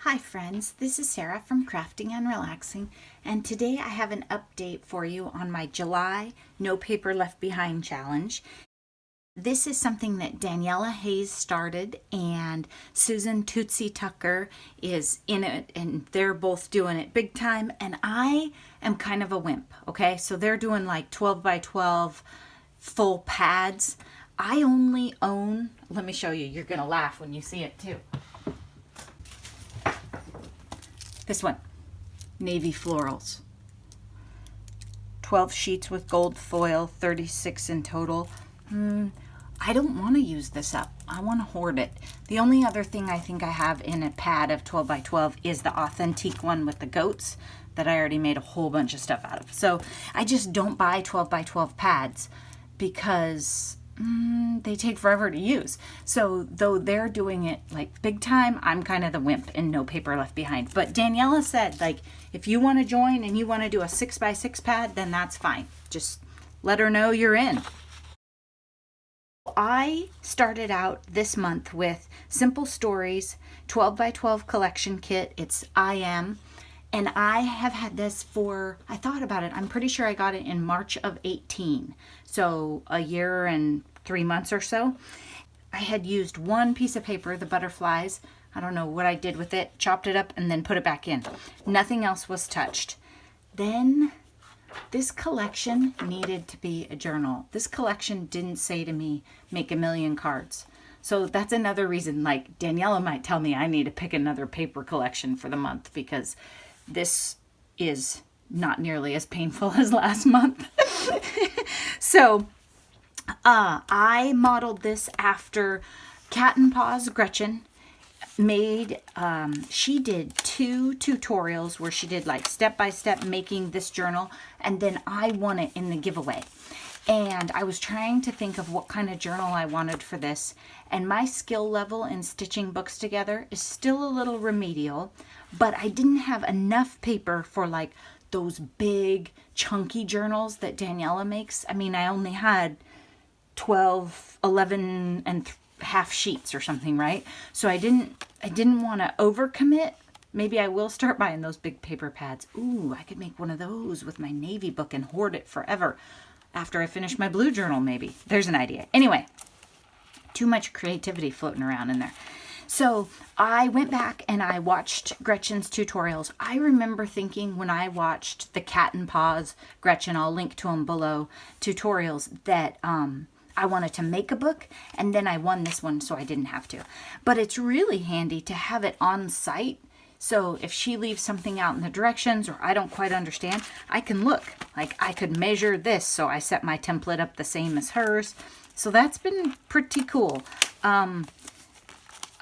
Hi friends, this is Sarah from Crafting and Relaxing, and today I have an update for you on my July No Paper Left Behind challenge. This is something that Daniela Hayes started, and Susan Tootsie Tucker is in it, and they're both doing it big time, and I am kind of a wimp, okay? So they're doing like 12 by 12 full pads. I only own, let me show you, you're gonna laugh when you see it too. This one, Navy Florals. 12 sheets with gold foil, 36 in total. I don't want to use this up. I want to hoard it. The only other thing I think I have in a pad of 12 by 12 is the authentic one with the goats that I already made a whole bunch of stuff out of. So I just don't buy 12 by 12 pads because they take forever to use. So though they're doing it like big time, I'm kind of the wimp and No Paper Left Behind. But Daniela said, like, if you want to join and you want to do a 6 by 6 pad, then that's fine. Just let her know you're in. I started out this month with Simple Stories 12 by 12 collection kit. It's I Am. And I have had this for, I thought about it, I'm pretty sure I got it in March of 18. So a year and 3 months or so. I had used one piece of paper, the butterflies. I don't know what I did with it, chopped it up and then put it back in. Nothing else was touched. Then this collection needed to be a journal. This collection didn't say to me, make a million cards. So that's another reason, like Daniela might tell me I need to pick another paper collection for the month because this is not nearly as painful as last month. So I modeled this after Cat and Paws Gretchen made, she did 2 tutorials where she did like step-by-step making this journal, and then I won it in the giveaway. And I was trying to think of what kind of journal I wanted for this, and my skill level in stitching books together is still a little remedial, but I didn't have enough paper for like those big chunky journals that Daniela makes. I mean, I only had 12, 11 and half sheets or something, right? So I didn't want to overcommit. Maybe I will start buying those big paper pads. Ooh, I could make one of those with my Navy book and hoard it forever after I finish my blue journal, maybe. There's an idea. Anyway, too much creativity floating around in there. So I went back and I watched Gretchen's tutorials. I remember thinking when I watched the Cat and Paws Gretchen, I'll link to them below, tutorials, that I wanted to make a book, and then I won this one so I didn't have to. But it's really handy to have it on site. So if she leaves something out in the directions or I don't quite understand, I can look. Like I could measure this, so I set my template up the same as hers. So that's been pretty cool.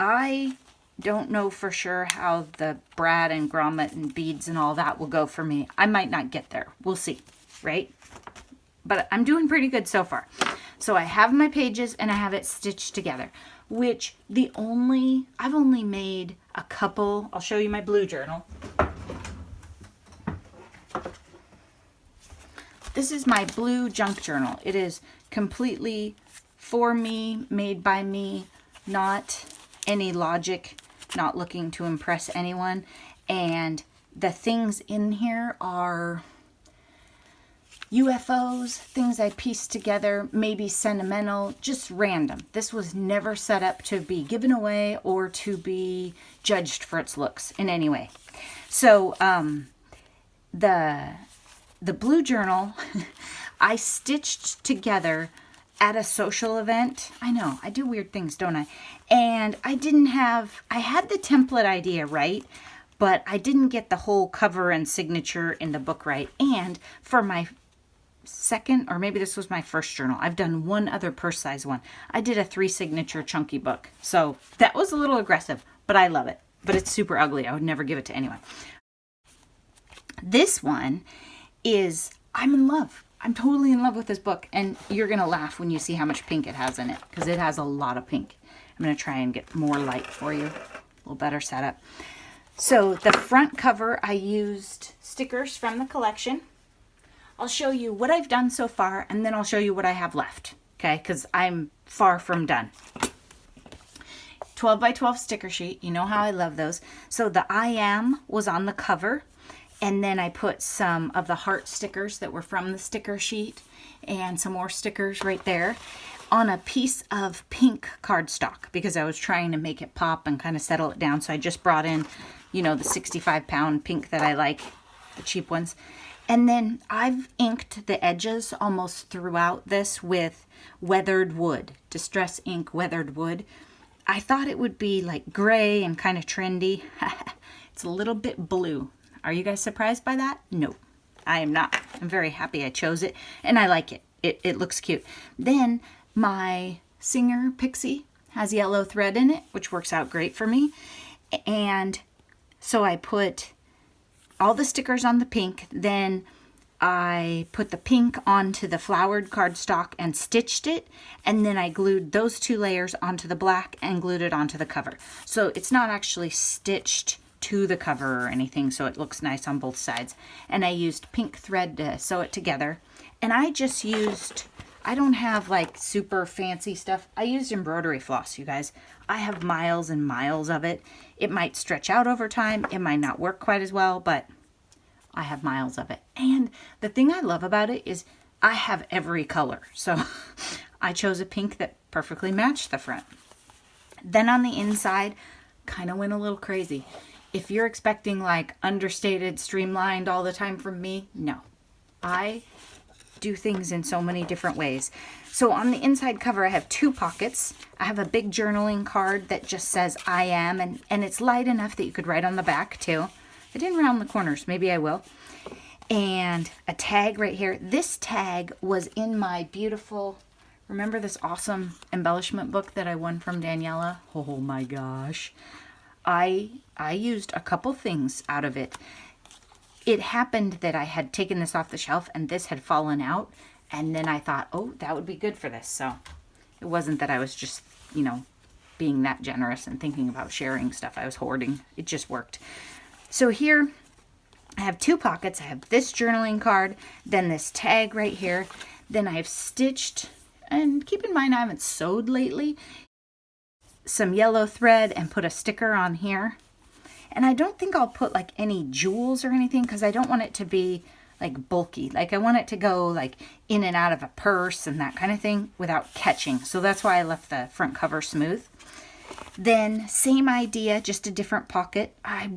I don't know for sure how the brad and grommet and beads and all that will go for me. I might not get there. We'll see, right? But I'm doing pretty good so far. So I have my pages and I have it stitched together, which I've only made a couple. I'll show you my blue journal. This is my blue junk journal. It is completely for me, made by me, not any logic, not looking to impress anyone. And the things in here are UFOs, things I pieced together, maybe sentimental, just random. This was never set up to be given away or to be judged for its looks in any way. So the blue journal I stitched together at a social event. I know, I do weird things, don't I? And I had the template idea right, but I didn't get the whole cover and signature in the book right. And for my second, or maybe this was my first journal, I've done one other purse size one. I did a 3 signature chunky book. So that was a little aggressive, but I love it. But it's super ugly. I would never give it to anyone. This one is, I'm in love. I'm totally in love with this book, and you're going to laugh when you see how much pink it has in it, because it has a lot of pink. I'm going to try and get more light for you, a little better setup. So the front cover, I used stickers from the collection. I'll show you what I've done so far, and then I'll show you what I have left, okay, because I'm far from done. 12 by 12 sticker sheet. You know how I love those. So the I am was on the cover. And then I put some of the heart stickers that were from the sticker sheet and some more stickers right there on a piece of pink cardstock because I was trying to make it pop and kind of settle it down. So I just brought in, you know, the 65-pound pink that I like, the cheap ones. And then I've inked the edges almost throughout this with weathered wood, Distress Ink weathered wood. I thought it would be like gray and kind of trendy. It's a little bit blue. Are you guys surprised by that? No, I am not. I'm very happy I chose it, and I like it. It looks cute. Then my Singer Pixie has yellow thread in it, which works out great for me. And so I put all the stickers on the pink, then I put the pink onto the flowered cardstock and stitched it, and then I glued those 2 layers onto the black and glued it onto the cover. So it's not actually stitched to the cover or anything, so it looks nice on both sides. And I used pink thread to sew it together. And I just used, I don't have like super fancy stuff. I used embroidery floss, you guys. I have miles and miles of it. It might stretch out over time. It might not work quite as well, but I have miles of it. And the thing I love about it is I have every color. So I chose a pink that perfectly matched the front. Then on the inside, kind of went a little crazy. If you're expecting like understated, streamlined all the time from me, no. I do things in so many different ways. So on the inside cover, I have 2 pockets. I have a big journaling card that just says I am, and it's light enough that you could write on the back too. I didn't round the corners, maybe I will. And a tag right here. This tag was in my beautiful, remember this awesome embellishment book that I won from Daniela? Oh my gosh. I used a couple things out of it. It happened that I had taken this off the shelf and this had fallen out. And then I thought, oh, that would be good for this. So it wasn't that I was just, you know, being that generous and thinking about sharing stuff. I was hoarding. It just worked. So here I have 2 pockets. I have this journaling card, then this tag right here. Then I've stitched, and keep in mind I haven't sewed lately, some yellow thread and put a sticker on here. And I don't think I'll put like any jewels or anything because I don't want it to be like bulky. Like I want it to go like in and out of a purse and that kind of thing without catching. So that's why I left the front cover smooth. Then same idea, just a different pocket. I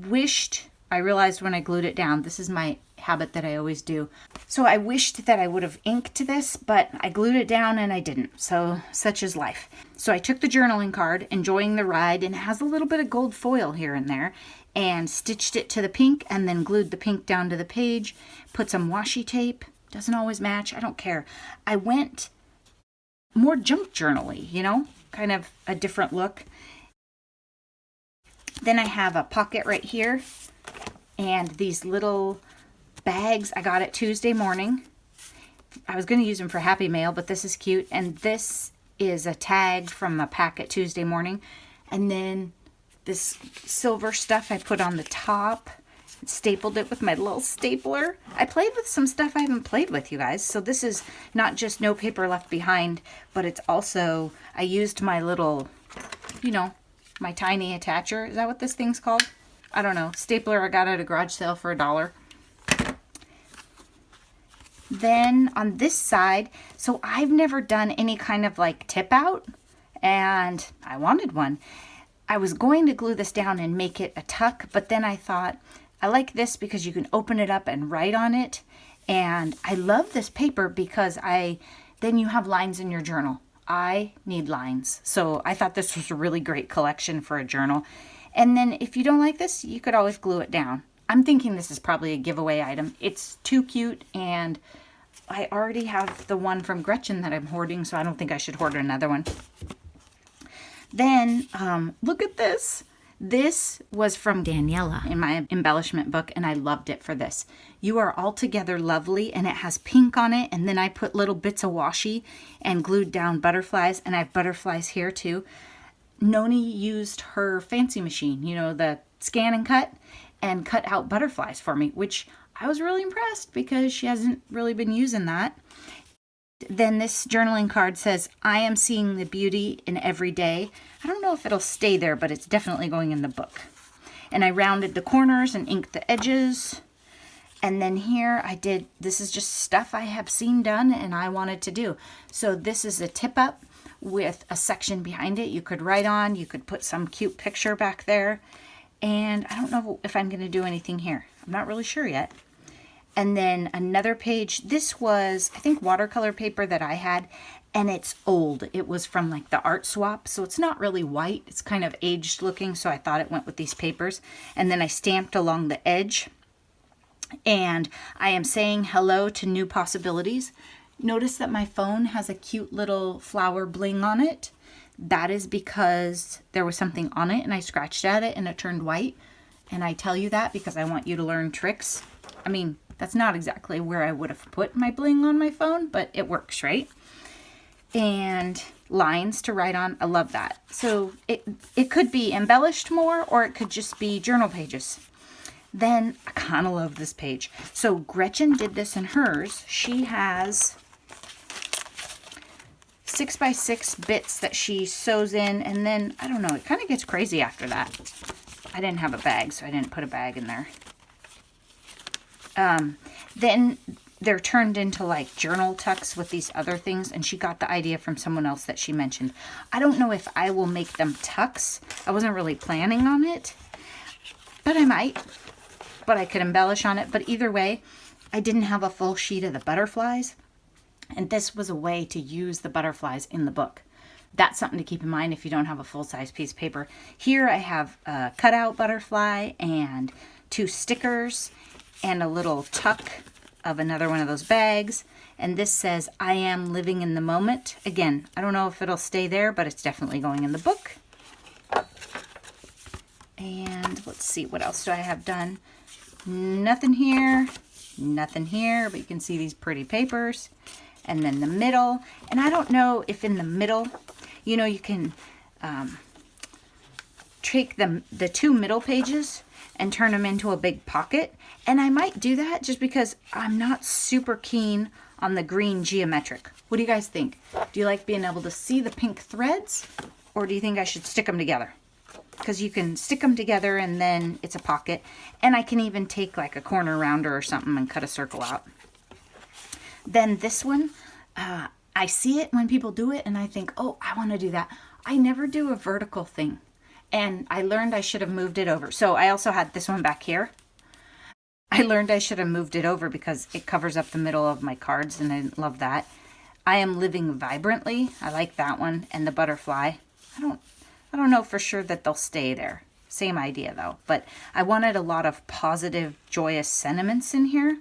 realized when I glued it down, this is my habit that I always do. So I wished that I would have inked this, but I glued it down and I didn't. So such is life. So I took the journaling card, enjoying the ride, and it has a little bit of gold foil here and there, and stitched it to the pink and then glued the pink down to the page, put some washi tape. Doesn't always match. I don't care. I went more junk journal-y, you know, kind of a different look. Then I have a pocket right here and these little bags I got it Tuesday morning. I was going to use them for Happy Mail, but this is cute. And this is a tag from a packet Tuesday morning. And then this silver stuff I put on the top, stapled it with my little stapler. I played with some stuff I haven't played with, you guys. So this is not just No Paper Left Behind, but it's also, I used my little, you know, my tiny attacher. Is that what this thing's called? I don't know. Stapler I got at a garage sale for $1. Then on this side, so I've never done any kind of like tip out, and I wanted one. I was going to glue this down and make it a tuck, but then I thought, I like this because you can open it up and write on it. And I love this paper because then you have lines in your journal. I need lines. So I thought this was a really great collection for a journal. And then if you don't like this, you could always glue it down. I'm thinking this is probably a giveaway item. It's too cute, and I already have the one from Gretchen that I'm hoarding, so I don't think I should hoard another one. Then, look at this. This was from Daniela in my embellishment book, and I loved it for this. You Are Altogether Lovely, and it has pink on it, and then I put little bits of washi and glued down butterflies, and I have butterflies here too. Noni used her fancy machine, you know, the scan and cut out butterflies for me, which I was really impressed because she hasn't really been using that. Then this journaling card says, I am seeing the beauty in every day. I don't know know if it'll stay there, but it's definitely going in the book. And I rounded the corners and inked the edges. And then here I did, this is just stuff I have seen done and I wanted to do. So this is a tip up with a section behind it you could write on. You could put some cute picture back there. And I don't know if I'm going to do anything here. I'm not really sure yet. And then another page. This was, I think, watercolor paper that I had. And it's old. It was from like the art swap. So it's not really white. It's kind of aged looking. So I thought it went with these papers. And then I stamped along the edge. And I am saying hello to new possibilities. Notice that my phone has a cute little flower bling on it. That is because there was something on it and I scratched at it and it turned white. And I tell you that because I want you to learn tricks. I mean, that's not exactly where I would have put my bling on my phone, but it works, right? And lines to write on. I love that. So it could be embellished more or it could just be journal pages. Then I kind of love this page. So Gretchen did this in hers. She has 6x6 bits that she sews in, and then, I don't know, it kind of gets crazy after that. I didn't have a bag, so I didn't put a bag in there. Then they're turned into like journal tucks with these other things, and she got the idea from someone else that she mentioned. I don't know if I will make them tucks. I wasn't really planning on it, but I might. But I could embellish on it. But either way, I didn't have a full sheet of the butterflies. And this was a way to use the butterflies in the book. That's something to keep in mind if you don't have a full-size piece of paper. Here I have a cutout butterfly and 2 stickers and a little tuck of another one of those bags. And this says, I am living in the moment. Again, I don't know if it'll stay there, but it's definitely going in the book. And let's see, what else do I have done? Nothing here, but you can see these pretty papers. And then the middle, and I don't know if in the middle, you know, you can take the 2 middle pages and turn them into a big pocket. And I might do that just because I'm not super keen on the green geometric. What do you guys think? Do you like being able to see the pink threads, or do you think I should stick them together? Because you can stick them together and then it's a pocket. And I can even take like a corner rounder or something and cut a circle out. Then this one, I see it when people do it and I think, oh, I want to do that. I never do a vertical thing. And I learned I should have moved it over. So I also had this one back here. I learned I should have moved it over because it covers up the middle of my cards and I love that. I am living vibrantly. I like that one. And the butterfly. I don't know for sure that they'll stay there. Same idea though. But I wanted a lot of positive, joyous sentiments in here.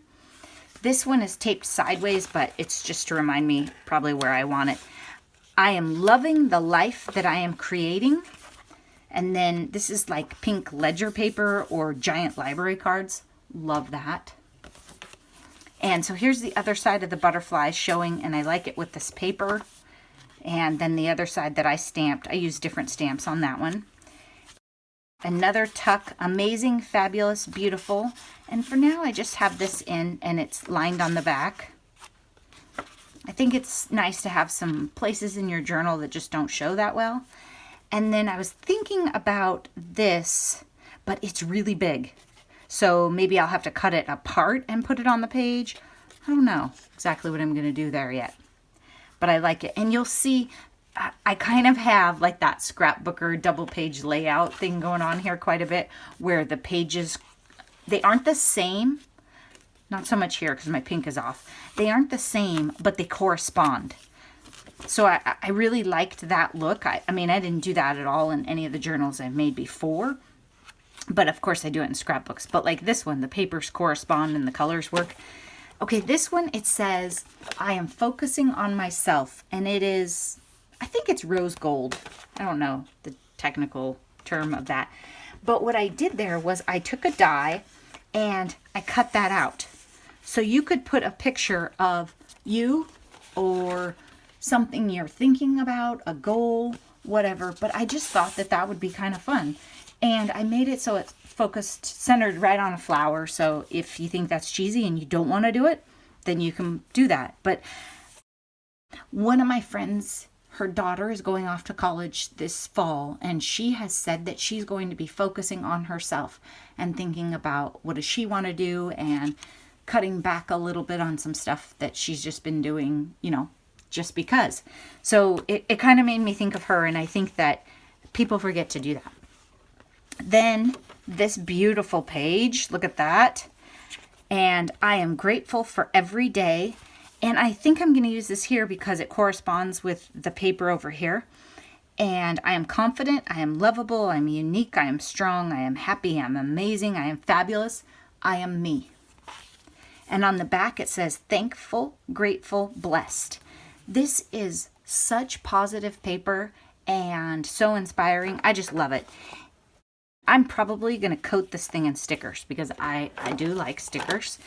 This one is taped sideways, but it's just to remind me probably where I want it. I am loving the life that I am creating. And then this is like pink ledger paper or giant library cards. Love that. And so here's the other side of the butterfly showing, and I like it with this paper. And then the other side that I stamped, I used different stamps on that one. Another tuck, amazing, fabulous, beautiful. And for now, I just have this in, and it's lined on the back. I think it's nice to have some places in your journal that just don't show that well. And then I was thinking about this, but it's really big. So maybe I'll have to cut it apart and put it on the page. I don't know exactly what I'm going to do there yet. But I like it. And you'll see, I kind of have like that scrapbooker double page layout thing going on here quite a bit, where the pages, they aren't the same. Not so much here because my pink is off. They aren't the same, but they correspond. So I really liked that look. I mean, I didn't do that at all in any of the journals I've made before. But of course I do it in scrapbooks. But like this one, the papers correspond and the colors work. Okay, this one, it says, I am focusing on myself. And it is, I think it's rose gold. I don't know the technical term of that. But what I did there was I took a die and I cut that out. So you could put a picture of you or something you're thinking about, a goal, whatever. But I just thought that that would be kind of fun. And I made it so it's focused, centered right on a flower. So if you think that's cheesy and you don't want to do it, then you can do that. But one of my friends her daughter is going off to college this fall, and she has said that she's going to be focusing on herself and thinking about what does she want to do and cutting back a little bit on some stuff that she's just been doing, just because. So it kind of made me think of her, and I think that people forget to do that. Then this beautiful page, look at that. And I am grateful for every day. And I think I'm going to use this here because it corresponds with the paper over here. And I am confident, I am lovable, I am unique, I am strong, I am happy, I am amazing, I am fabulous, I am me. And on the back it says thankful, grateful, blessed. This is such positive paper and so inspiring. I just love it. I'm probably going to coat this thing in stickers because I do like stickers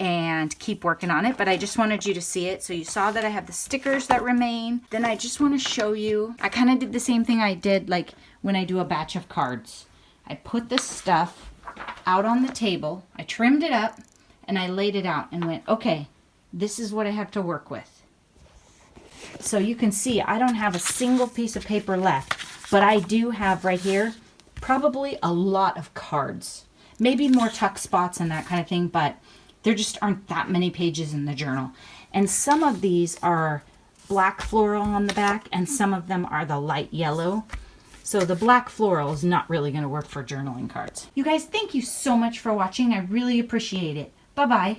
and keep working on it, but I just wanted you to see it. So you saw that I have the stickers that remain. Then I just want to show you, I kind of did the same thing I did like when I do a batch of cards. I put this stuff out on the table, I trimmed it up, and I laid it out and went, okay, this is what I have to work with. So you can see I don't have a single piece of paper left, but I do have right here probably a lot of cards. Maybe more tuck spots and that kind of thing, but there just aren't that many pages in the journal. And some of these are black floral on the back, and some of them are the light yellow. So the black floral is not really going to work for journaling cards. You guys, thank you so much for watching. I really appreciate it. Bye-bye.